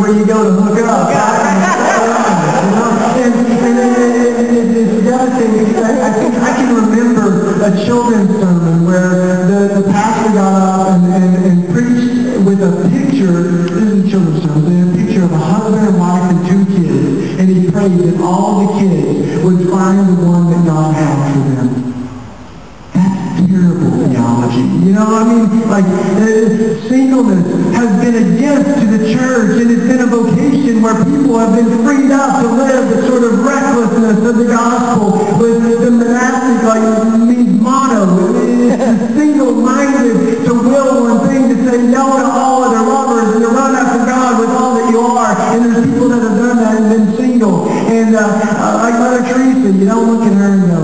where you go to hook up. And it's devastating. I can remember a children's sermon where the pastor got up and preached with a picture. This is a children's sermon. A picture of a husband and wife and 2 kids, and he prayed that all the kids would find the one that God had for them. Terrible theology. You know, I mean, like, singleness has been a gift to the church, and it's been a vocation where people have been freed up to live the sort of recklessness of the gospel with the monastic, like, means motto. It's single-minded to will one thing, to say no to all other lovers, and to run after God with all that you are. And there's people that have done that and been single. And like Mother Teresa, you don't look at her and go,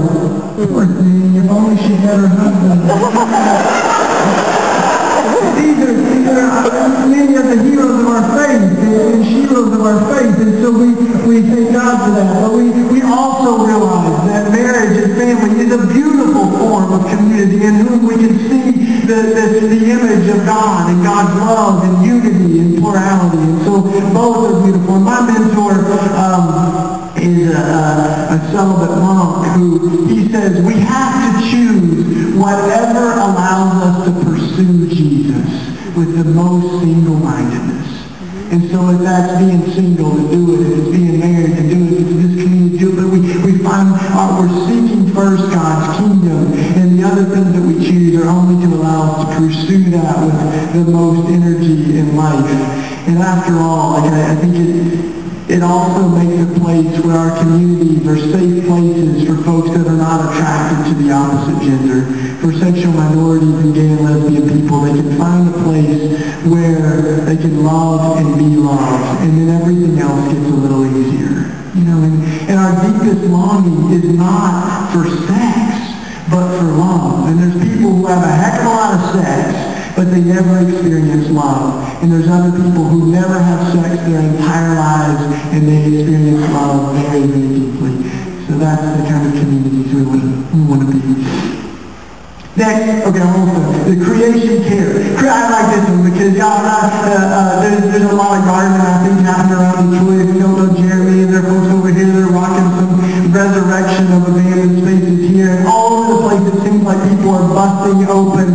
poor thing, if only she had her husband. These are many of the heroes of our faith and heroes of our faith, and so we thank God for that. But we also realize that marriage and family is a beautiful form of community in whom we can see the image of God and God's love and unity and plurality. And so both are beautiful. And my mentor is a celibate monk who, he says, we have to choose whatever allows us to pursue Jesus with the most single-mindedness. And so if that's being single, to do it. If it's being married, to do it. If it's this community, to do it. But we find we're seeking first God's kingdom, and the other things that we choose are only to allow us to pursue that with the most energy in life. And after all, like I think it also makes a place where our communities are safe places for folks that are not attracted to the opposite gender. For sexual minorities and gay and lesbian people, they can find a place where they can love and be loved, and then everything else gets a little easier. You know, and our deepest longing is not for sex, but for love. And there's people who have a heck of a lot of sex, but they never experience love. And there's other people who never have sex their entire lives, and they experience love very, very deeply. So that's the kind of communities we want to be. Next, okay, the creation care. I like this one because y'all, there's a lot of gardening, I think, happening around Detroit. If you don't know Jeremy, and there are folks over here that are rocking some resurrection of abandoned spaces here. And all over the place, it seems like people are busting open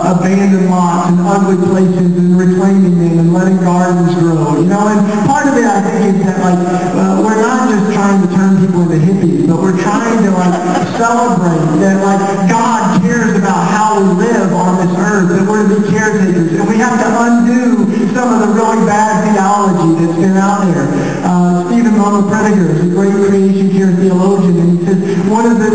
abandoned lots and ugly places and reclaiming them and letting gardens grow. You know, and part of it, I think, is that, like, we're not just trying to turn people into hippies, but we're trying to, like, celebrate that, like, God cares about how we live on this earth, that we're to be caretakers, and we have to undo some of the really bad theology that's been out there. Stephen Prediger is a great creation care theologian, and he says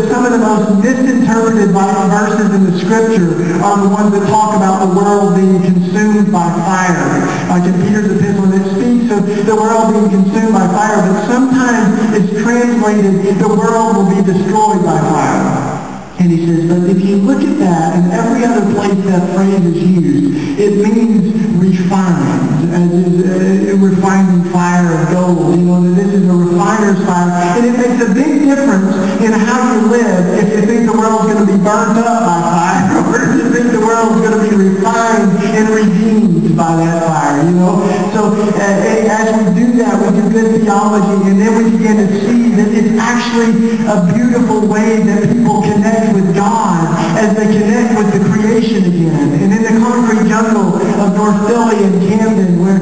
some of the most misinterpreted verses in the Scripture are the ones that talk about the world being consumed by fire. Like in Peter's epistle, it speaks of the world being consumed by fire, but sometimes it's translated, the world will be destroyed by fire. And he says, but if you look at that, and every other place that phrase is used, it means refined, as is refining fire of gold. You know, that this is a refiner's fire. And it makes a big difference in how you live if you think the world's going to be burnt up by fire, or if you think the world's going to be refined and redeemed by that fire, you know. So as we do that, we do good theology, and then we begin to see that it's actually a beautiful way that people connect with God as they connect with the creation again. And in the concrete jungle of North Philly and Camden, where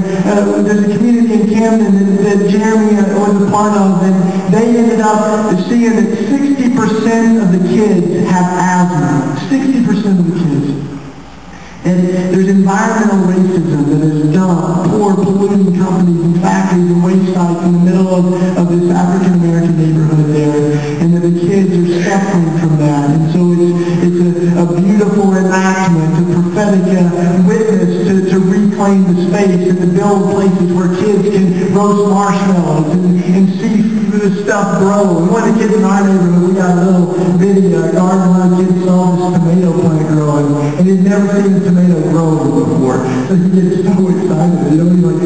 there's a community in Camden that Jeremy was a part of, and they ended up seeing that 60% of the kids have asthma. 60% of the kids. And there's environmental racism that is done, poor polluting companies and factories and waste sites in the middle of this African-American neighborhood there, and that the kids are suffering from that. And so it's a beautiful enactment, a prophetic witness to reclaim the space and to build places where kids can roast marshmallows and see the stuff grow. And one of the kids in our neighborhood, we got a little video, a garden where the kids saw this tomato plant growing, and he'd never seen a tomato grow before. So he gets so excited. You know, he's like,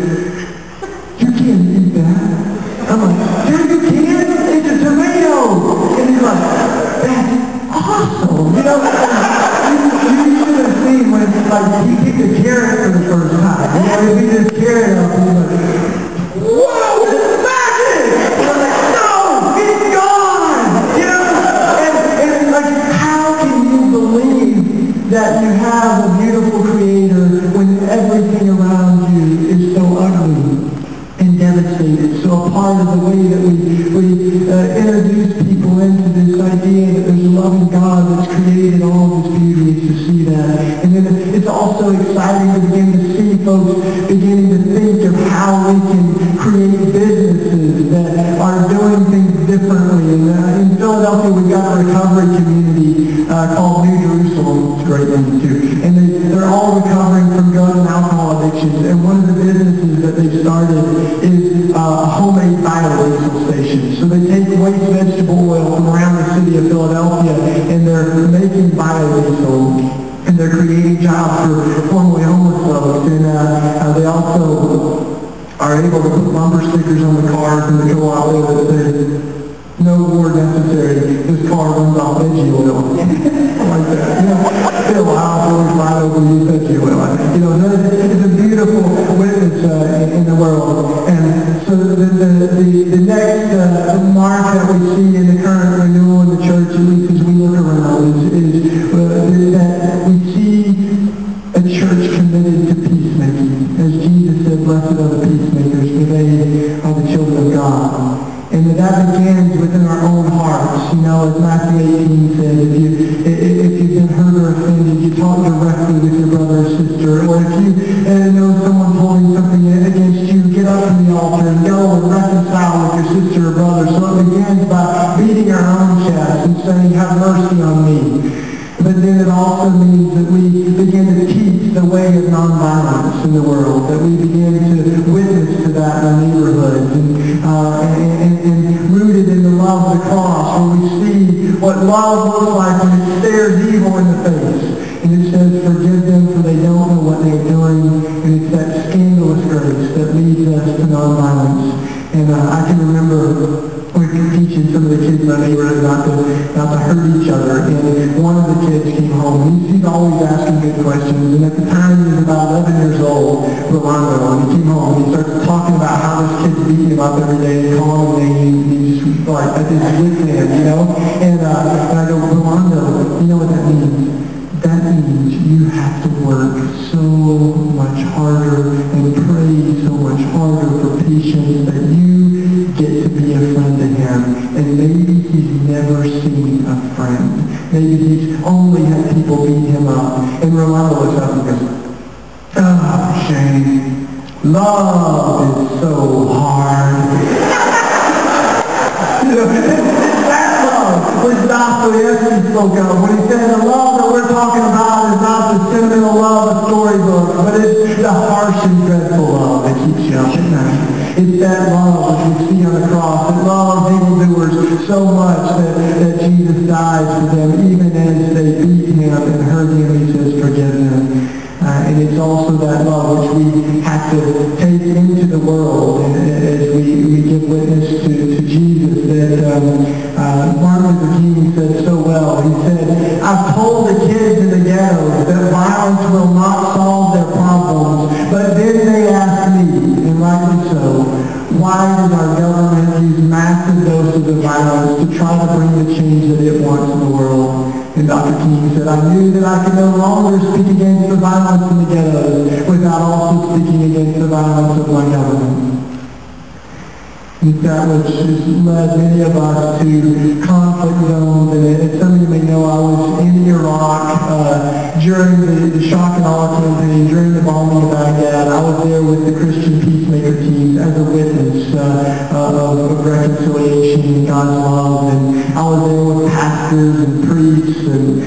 you can't eat that. I'm like, dude, you can? It's a tomato! And he's like, that's awesome! You know, you should have seen when, like, he picked a carrot for the first time. You know, he picked this carrot up, and he's like, exciting to begin to see folks beginning to think of how we can create businesses that are doing things differently. And in Philadelphia, we've got a recovery community called New Jerusalem. It's a great name too. And they're all recovering from drug and alcohol addictions. And one of the businesses that they've started is a homemade biodiesel station. So they take waste vegetable oil from around the city of Philadelphia and they're making biodiesel. And they're creating jobs for formerly homeless folks. And they also are able to put bumper stickers on the cars and they go out there that says, no war necessary. This car runs off veggie oil. Like that. You know, still, I'll always ride over use veggie oil. You know, it's a beautiful witness in the world. And so the next mark that we see in the current renewal in the church, at least as we look around, is that we see a church committed to peacemaking. As Jesus said, blessed are the peacemakers, for they are the children of God. And that begins within our own hearts. You know, as Matthew 18 says, if you've been hurt or offended, you talk directly with your brother or sister. Or if you know someone's holding something against you, get up from the altar and go and reconcile with your sister or brother. So it begins by beating our own chest and saying, have mercy on me. But then it also means that we begin to teach the way of nonviolence in the world, that we begin to witness to that in our neighborhoods, and rooted in the love of the cross, where we see what love looks like when it stares evil in the face. And it says, forgive them for they don't know what they're doing. And it's that scandalous grace that leads us to nonviolence. And I can remember we were teaching some of the kids in our neighborhood not to hurt each other. And one of the kids came home. He's always asking good questions. And at the time he was about 11 years old, Rolando, and he came home and he started talking about how this kid's beating him up every day and calling him names. And he's just like, I just with him, you know? And I go, Rolando, you know what that means? That means you have to work so much harder and pray so much harder for patience that you get to be a friend to him. And maybe he's never seen a friend. Maybe he's only had people beat him up. And Rolando looks up and goes, oh, Shane, love is so hard. You know, that love was Dostoevsky spoke of when he said the love that we're talking about is not the sentimental love of storybooks, but it's the harsh and dreadful love that keeps you up at night. It's that love that we see on the cross, that loves evildoers so much that Jesus dies for them, even as they beat him and hurt him. He says, forgive them. And it's also that love which we have to take into the world, and as we give witness to Jesus, that Martin Luther King said so well. He said, I've told the kids in the ghettos that violence will not solve their problems, but then they ask me, and rightly so, why does our government use massive doses of violence to try to bring the change that it wants in the world? And Dr. King said, I knew that I could no longer speak against the violence in the ghettos without also speaking against the violence of my government. It's that which has led many of us to conflict zones. And as some of you may know, I was in Iraq during the shock and awe campaign, during the bombing of Baghdad. I was there with the Christian peacemaker teams as a witness of reconciliation and God's love. And I was there with pastors and priests and